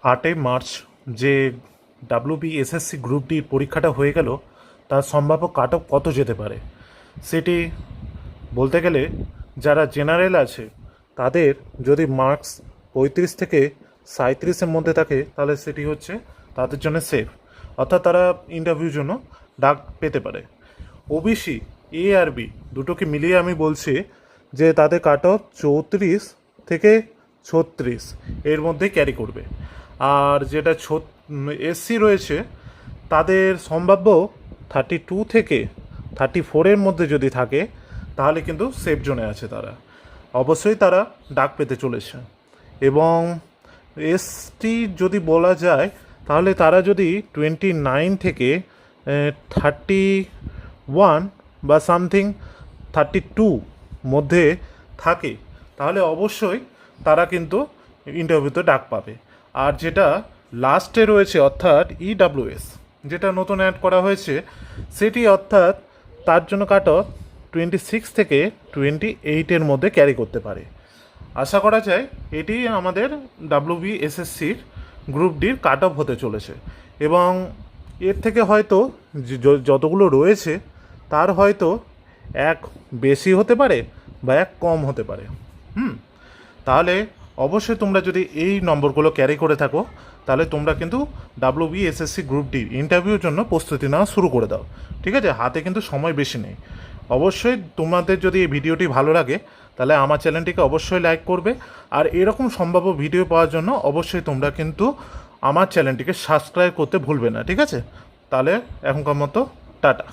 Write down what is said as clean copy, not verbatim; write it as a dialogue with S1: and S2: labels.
S1: 8 March যে WBSSC group ডির পরীক্ষাটা হয়ে গেল, তার সম্ভাব্য কাট অফ কত যেতে পারে সেটি বলতে গেলে যারা জেনারেল আছে তাদের যদি মার্কস 35 থেকে 37-এর মধ্যে থাকে তাহলে সেটি হচ্ছে তাদের জন্য সেফ, অর্থাৎ তারা ইন্টারভিউর জন্য ডাক পেতে পারে। ওবিসি এ আর বি দুটোকে মিলিয়ে আমি বলছি যে তাদের কাট অফ 34 থেকে 36 এর মধ্যে ক্যারি করবে। আর যেটা এসসি রয়েছে তাদের সম্ভাব্য 32 থেকে 34-এর মধ্যে যদি থাকে তাহলে কিন্তু সেফ জোনে আছে তারা, অবশ্যই তারা ডাক পেতে চলেছে। এবং এসটি যদি বলা যায় তাহলে তারা যদি 29 থেকে 31 বা সামথিং 32 মধ্যে থাকে তাহলে অবশ্যই তারা কিন্তু ইন্টারভিউতে ডাক পাবে। আর যেটা লাস্টে রয়েছে অর্থাৎ ইডাব্লিউএস যেটা নতুন অ্যাড করা হয়েছে সেটি অর্থাৎ তার জন্য কাট অফ 26 থেকে 28-এর মধ্যে ক্যারি করতে পারে। আশা করা যায় এটি আমাদের WBSSCর গ্রুপ ডির কাট অফ হতে চলেছে এবং এর থেকে হয়তো যতগুলো রয়েছে তার হয়তো এক বেশি হতে পারে বা এক কম হতে পারে। তাহলে অবশ্যই তোমরা যদি এই নম্বরগুলো ক্যারি করে থাকো তাহলে তোমরা কিন্তু WBSSC গ্রুপ ডির ইন্টারভিউর জন্য প্রস্তুতি নেওয়া শুরু করে দাও, ঠিক আছে? হাতে কিন্তু সময় বেশি নেই। অবশ্যই তোমাদের যদি এই ভিডিওটি ভালো লাগে তাহলে আমার চ্যানেলটিকে অবশ্যই লাইক করবে, আর এরকম সম্ভাব্য ভিডিও পাওয়ার জন্য অবশ্যই তোমরা কিন্তু আমার চ্যানেলটিকে সাবস্ক্রাইব করতে ভুলবে না, ঠিক আছে? তাহলে এখনকার মতো টাটা।